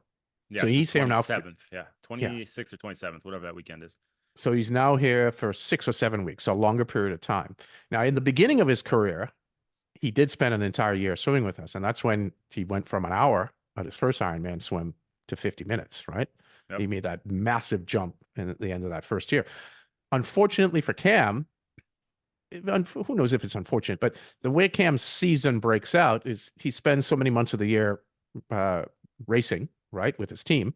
Yeah, so he's here now. 27th, 26th or 27th, whatever that weekend is. So he's now here for 6 or 7 weeks, so a longer period of time. Now, in the beginning of his career, he did spend an entire year swimming with us, and that's when he went from an hour at his first Ironman swim to 50 minutes, right? Yep. He made that massive jump at the end of that first year. Unfortunately for Cam, who knows if it's unfortunate, but the way Cam's season breaks out is he spends so many months of the year racing right, with his team.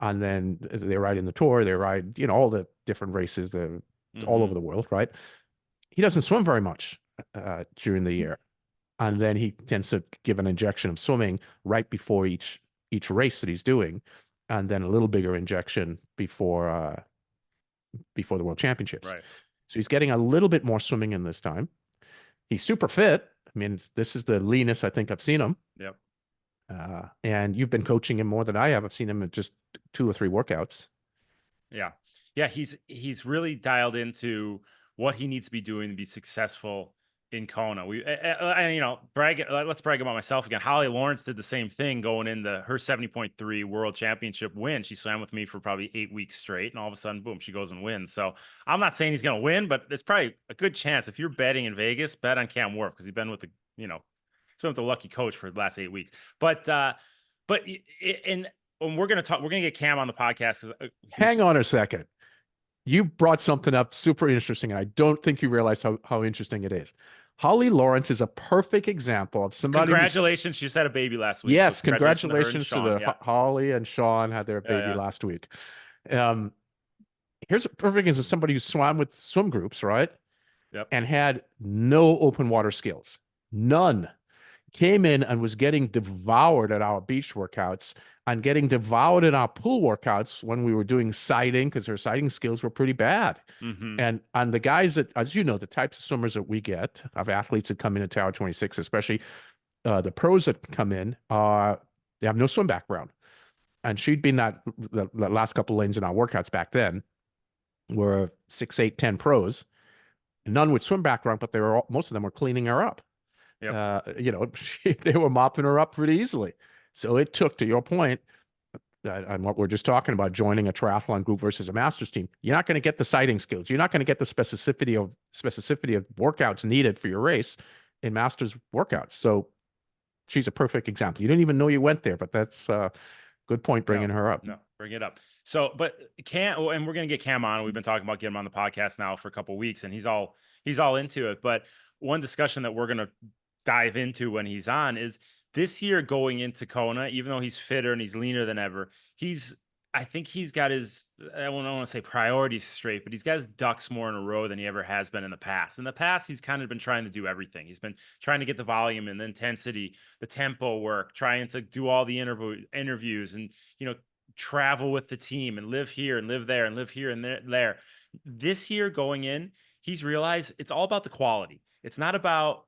And then they ride in the Tour, they ride, all the different races, all over the world, right? He doesn't swim very much during the year. And then he tends to give an injection of swimming right before each race that he's doing, and then a little bigger injection before the World Championships. Right. So he's getting a little bit more swimming in this time. He's super fit. I mean, this is the leanest I think I've seen him. Yep. And you've been coaching him more than I have. I've seen him at just 2 or 3 workouts. Yeah. Yeah. He's really dialed into what he needs to be doing to be successful in Kona. And let's brag about myself again. Holly Lawrence did the same thing going into her 70.3 world championship win. She swam with me for probably 8 weeks straight, and all of a sudden, boom, she goes and wins. So I'm not saying he's going to win, but there's probably a good chance if you're betting in Vegas, bet on Cam Wurf, because he's been with he's been with the lucky coach for the last 8 weeks. But and when we're going to get Cam on the podcast. Because hang on a second. You brought something up super interesting, and I don't think you realize how interesting it is. Holly Lawrence is a perfect example of somebody. Congratulations. She just had a baby last week. Yes, so congratulations to Sean. the Holly and Sean had their baby last week. Here's a perfect example of somebody who swam with swim groups, right? Yep. And had no open water skills. None. Came in and was getting devoured at our beach workouts and getting devoured in our pool workouts when we were doing sighting, because her sighting skills were pretty bad. And the guys that, as you know, the types of swimmers that we get, of athletes that come in at Tower 26, especially the pros that come in, they have no swim background. And she'd been the last couple of lanes in our workouts back then were 6, 8, 10 pros, none with swim background, but most of them were cleaning her up. Yep. They were mopping her up pretty easily. So it took, to your point, and what we're just talking about, joining a triathlon group versus a masters team, you're not going to get the sighting skills. You're not going to get the specificity of workouts needed for your race in masters workouts. So she's a perfect example. You didn't even know you went there, but that's a good point bringing her up. No, bring it up. So, but Cam, and we're going to get Cam on. We've been talking about getting him on the podcast now for a couple of weeks, and he's all into it. But one discussion that we're going to dive into when he's on is this year going into Kona, even though he's fitter and he's leaner than ever, I think he's got his, I don't want to say priorities straight, but he's got his ducks more in a row than he ever has been in the past. In the past, he's kind of been trying to do everything. He's been trying to get the volume and the intensity, the tempo work, trying to do all the interviews and, travel with the team and live here and live there and live here and there. This year going in, he's realized it's all about the quality. It's not about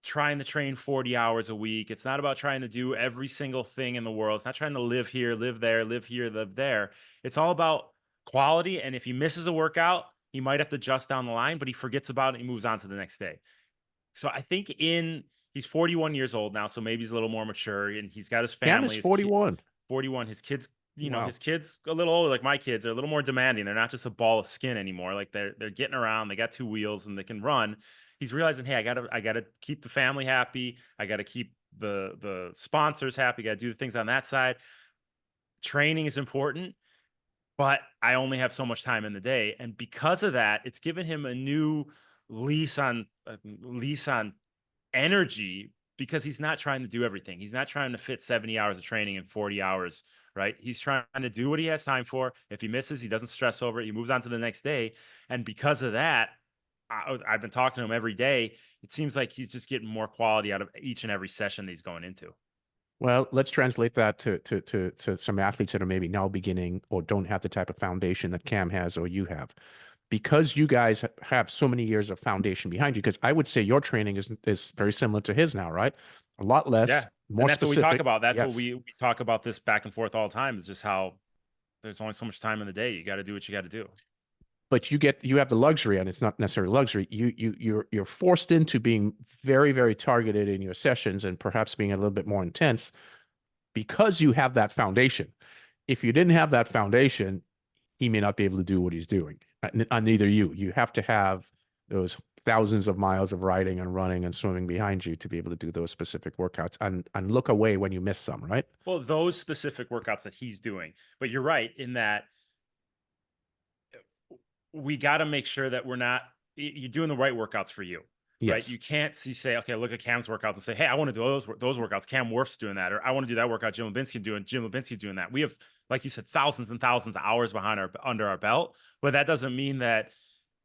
trying to train 40 hours a week. It's not about trying to do every single thing in the world. It's not trying to live here, live there, live here, live there. It's all about quality. And if he misses a workout, he might have to adjust down the line, but he forgets about it. And he moves on to the next day. So I think he's 41 years old now. So maybe he's a little more mature, and he's got his family. Cam is 41. 41. His kids, Wow. his kids a little older, like my kids, are a little more demanding. They're not just a ball of skin anymore. Like they're getting around, they got 2 wheels and they can run. He's realizing, hey, I gotta keep the family happy. I gotta keep the sponsors happy. Gotta do the things on that side. Training is important, but I only have so much time in the day. And because of that, it's given him a new lease on energy, because he's not trying to do everything. He's not trying to fit 70 hours of training in 40 hours, right? He's trying to do what he has time for. If he misses, he doesn't stress over it. He moves on to the next day. And because of that, I've been talking to him every day. It seems like he's just getting more quality out of each and every session that he's going into. Well, let's translate that to some athletes that are maybe now beginning or don't have the type of foundation that Cam has or you have. Because you guys have so many years of foundation behind you, because I would say your training is very similar to his now, right? A lot less, more that's specific. What we talk about. That's what we talk about this back and forth all the time, is just how there's only so much time in the day. You got to do what you got to do. But you have the luxury, and it's not necessarily luxury. You're forced into being very, very targeted in your sessions and perhaps being a little bit more intense because you have that foundation. If you didn't have that foundation, he may not be able to do what he's doing. And neither you. You have to have those thousands of miles of riding and running and swimming behind you to be able to do those specific workouts and look away when you miss some, right? Well, those specific workouts that he's doing. But you're right in that we got to make sure that you're doing the right workouts for you. right? Yes. You can't say, okay, look at Cam's workouts and say, hey, I want to do those workouts. Cam Wurf's doing that, or I want to do that workout. Jim Lubinsky doing that. We have, like you said, thousands and thousands of hours under our belt, but that doesn't mean that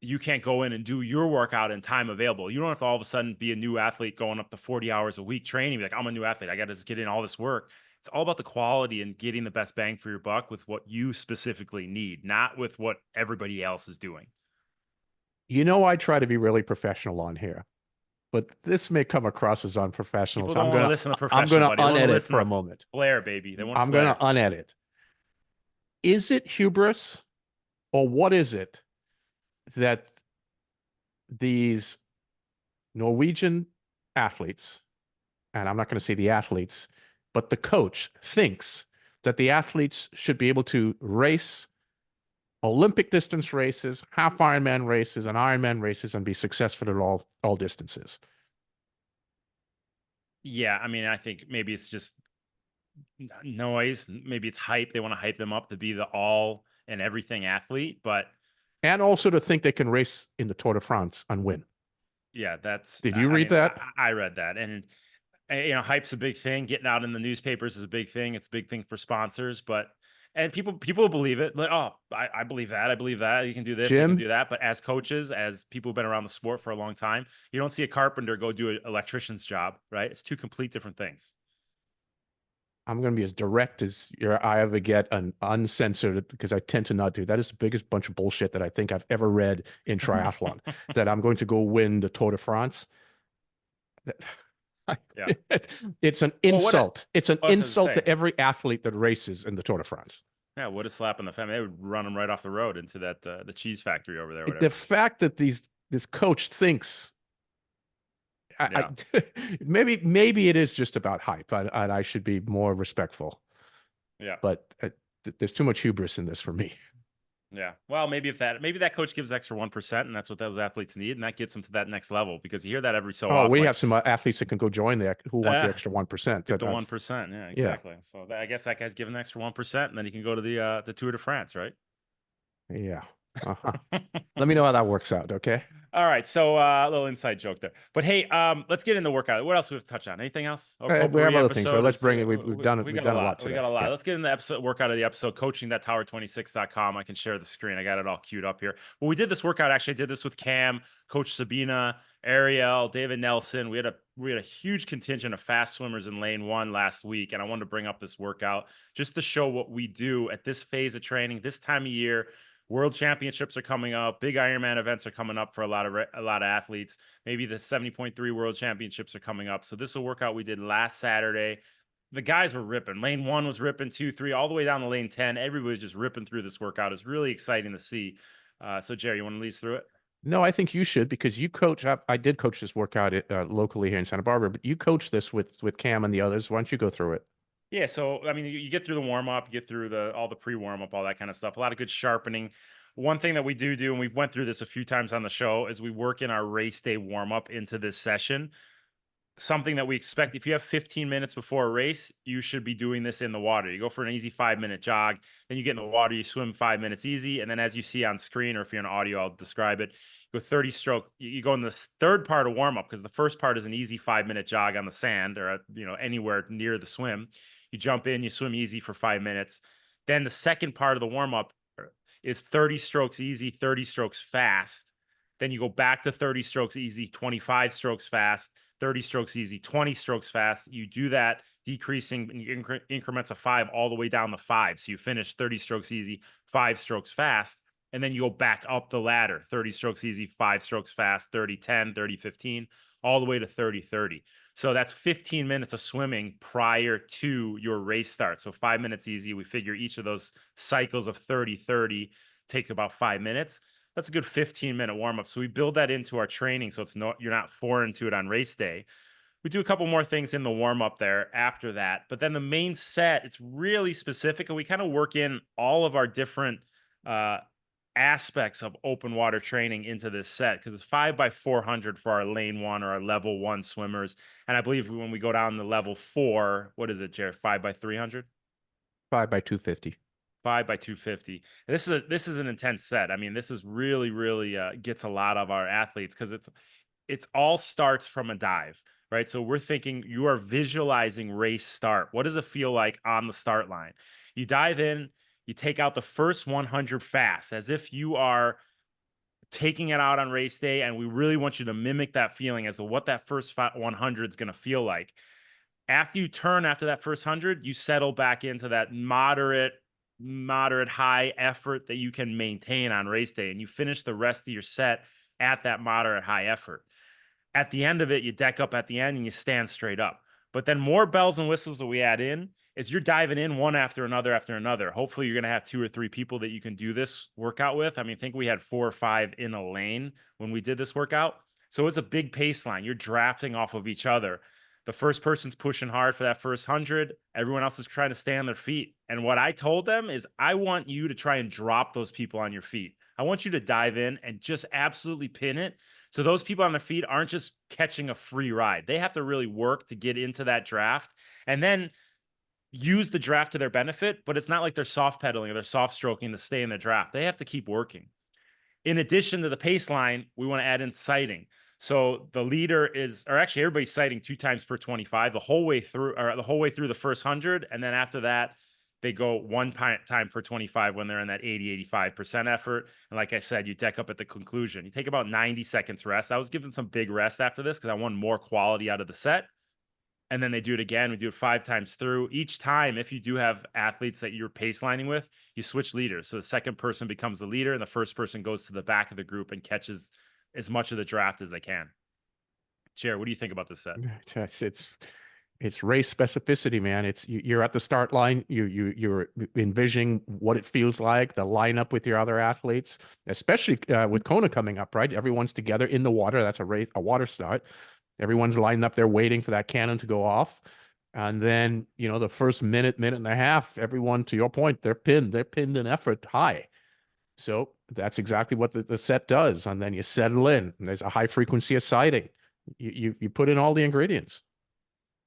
you can't go in and do your workout in time available. You don't have to all of a sudden be a new athlete going up to 40 hours a week training. Be like, I'm a new athlete. I got to just get in all this work. It's all about the quality and getting the best bang for your buck with what you specifically need, not with what everybody else is doing. I try to be really professional on here, but this may come across as unprofessional. People So don't want to listen to I'm professional, gonna buddy. They want to unedit listen for a to moment. flair, baby. They want I'm gonna flair. unedit. Is it hubris, or what is it that these Norwegian athletes, and I'm not going to say the athletes, but the coach thinks that the athletes should be able to race Olympic distance races, half Ironman races, and Ironman races, and be successful at all distances? Yeah, I mean, I think maybe it's just noise. Maybe it's hype. They want to hype them up to be the all and everything athlete. But And also to think they can race in the Tour de France and win. yeah, that's, Did you I read mean, that? I read that. And, hype's a big thing. Getting out in the newspapers is a big thing. It's a big thing for sponsors. But, and people believe it. Like, oh, I believe that. I believe that. You can do this, you can Jim, do that. But as coaches, as people who've been around the sport for a long time, you don't see a carpenter go do an electrician's job, right? It's two complete different things. I'm going to be as direct as I ever get and uncensored, because I tend to not do. That is the biggest bunch of bullshit that I think I've ever read in triathlon, that I'm going to go win the Tour de France. Yeah. It's an Well, insult. It's an what else does it insult say? to every athlete that races in the Tour de France. Yeah, what a slap in the family. They would run them right off the road into that the cheese factory over there, The whatever. fact that this coach thinks, Yeah. maybe it is just about hype, and I should be more respectful. Yeah. But there's too much hubris in this for me. Yeah. Well, maybe that coach gives extra 1%, and that's what those athletes need, and that gets them to that next level, because you hear that every so Oh, often. we Like, have some athletes that can go join there who want the extra 1%. get the 1%. Yeah, Yeah, exactly. So I guess that guy's given the extra 1%, and then he can go to the Tour de France, right? yeah. Uh-huh. Let me know how that works out, okay? All right, so a little inside joke there. But hey, let's get in the workout. What else do we have to touch on? Anything else? Or We have potpourri other things, but episode let's is bring it. We've done it. we We've got a done a lot lot. We today. got a lot. Yeah. Let's get in the episode workout of the episode. Coaching.tower26.com. I can share the screen. I got it all queued up here. Well, we did this workout. Actually, I did this with Cam, Coach Sabina, Ariel, David Nelson. We had a huge contingent of fast swimmers in lane 1 last week, and I wanted to bring up this workout just to show what we do at this phase of training, this time of year. World championships are coming up. Big Ironman events are coming up for a lot of athletes. Maybe the 70.3 World Championships are coming up. So this is a workout we did last Saturday. The guys were ripping. Lane 1 was ripping, 2, 3, all the way down to lane 10. Everybody's just ripping through this workout. It's really exciting to see. So Gerry, you want to lead us through it? No, I think you should, because you coach. I did coach this workout locally here in Santa Barbara, but you coach this with Cam and the others. Why don't you go through it? Yeah, so I mean, you get through the warm up, you get through all the pre warm up, all that kind of stuff. A lot of good sharpening. One thing that we do, and we've went through this a few times on the show, is we work in our race day warm up into this session. Something that we expect, if you have 15 minutes before a race, you should be doing this in the water. You go for an easy 5-minute jog, then you get in the water, you swim 5 minutes easy, and then as you see on screen, or if you're on audio, I'll describe it. You go 30 stroke. You go in the third part of warm up, because the first part is an easy 5-minute jog on the sand, or anywhere near the swim. You jump in, you swim easy for 5 minutes. Then the second part of the warm up is 30 strokes easy, 30 strokes fast. Then you go back to 30 strokes easy, 25 strokes fast, 30 strokes easy, 20 strokes fast. You do that decreasing in increments of 5 all the way down to 5. So you finish 30 strokes easy, 5 strokes fast. And then you go back up the ladder, 30 strokes easy, 5 strokes fast, 30, 10, 30, 15, all the way to 30, 30. So that's 15 minutes of swimming prior to your race start. So 5 minutes easy. We figure each of those cycles of 30, 30 take about 5 minutes. That's a good 15-minute warm-up. So we build that into our training, so you're not foreign to it on race day. We do a couple more things in the warm-up there after that. But then the main set, it's really specific, and we kind of work in all of our different aspects of open water training into this set, because it's 5x400 for our lane 1 or our level 1 swimmers. And I believe when we go down to level 4, what is it, Jared? 5x300? 5x250. 5x250. This is an intense set. I mean, this is really, really gets a lot of our athletes, because it's all starts from a dive, right? So we're thinking you are visualizing race start. What does it feel like on the start line? You dive in, you take out the first 100 fast as if you are taking it out on race day. And we really want you to mimic that feeling as to what that first 100 is going to feel like. After you turn after that first 100, you settle back into that moderate high effort that you can maintain on race day. And you finish the rest of your set at that moderate high effort. At the end of it, you deck up at the end and you stand straight up. But then more bells and whistles that we add in is you're diving in one after another after another. Hopefully, you're going to have 2 or 3 people that you can do this workout with. I mean, I think we had 4 or 5 in a lane when we did this workout. So it's a big pace line. You're drafting off of each other. The first person's pushing hard for that first 100. Everyone else is trying to stay on their feet. And what I told them is, I want you to try and drop those people on your feet. I want you to dive in and just absolutely pin it. So those people on their feet aren't just catching a free ride. They have to really work to get into that draft and then use the draft to their benefit. But it's not like they're soft pedaling or they're soft stroking to stay in the draft. They have to keep working. In addition to the pace line, we want to add in sighting. So the leader is, or actually everybody's sighting 2 times per 25 the whole way through, or the whole way through the first 100. And then after that, they go 1 time per 25 when they're in that 85% effort. And like I said, you deck up at the conclusion. You take about 90 seconds rest. I was given some big rest after this because I want more quality out of the set. And then they do it again. We do it 5 times through. Each time, if you do have athletes that you're pace lining with, you switch leaders. So the second person becomes the leader and the first person goes to the back of the group and catches as much of the draft as they can. Chair, what do you think about this set? It's race specificity, man. You're at the start line. You're envisioning what it feels like, the lineup with your other athletes, especially with Kona coming up, right? Everyone's together in the water. That's a water start. Everyone's lined up there waiting for that cannon to go off. And then, the first minute and a half, everyone, to your point, they're pinned in effort high. So that's exactly what the set does. And then you settle in, and there's a high frequency of sighting. You put in all the ingredients.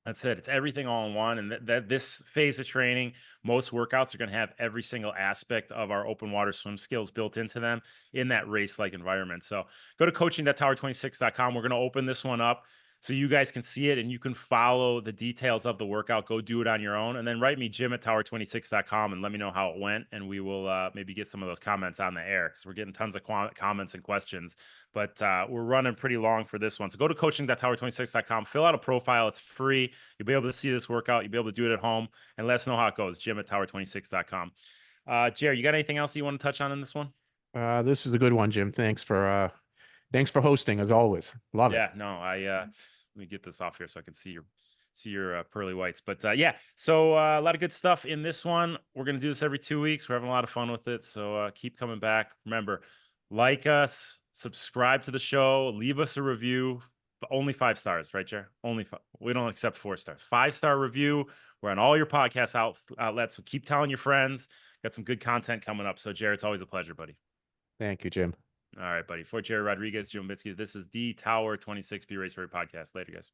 That's it. It's everything all in one. And this phase of training, most workouts are going to have every single aspect of our open water swim skills built into them in that race-like environment. So go to coaching.tower26.com. We're going to open this one up so you guys can see it and you can follow the details of the workout. Go do it on your own. And then write me, Jim@tower26.com, and let me know how it went. And we will maybe get some of those comments on the air because we're getting tons of comments and questions. But we're running pretty long for this one. So go to coaching.tower26.com, fill out a profile. It's free. You'll be able to see this workout. You'll be able to do it at home and let us know how it goes. Jim@tower26.com. Jerry, you got anything else you want to touch on in this one? This is a good one, Jim. Thanks for hosting as always. Love it. Yeah, no, let me get this off here so I can see your pearly whites. But yeah, so a lot of good stuff in this one. We're going to do this every 2 weeks. We're having a lot of fun with it. So keep coming back. Remember, like us, subscribe to the show, leave us a review. But only 5 stars, right, Jer? Only 5. We don't accept 4 stars. 5-star review. We're on all your podcast outlets. So keep telling your friends. Got some good content coming up. So, Jer, it's always a pleasure, buddy. Thank you, Jim. All right, buddy. For Jerry Rodriguez, Jim Bitsky, this is the Tower 26 Be Race Ready podcast. Later, guys.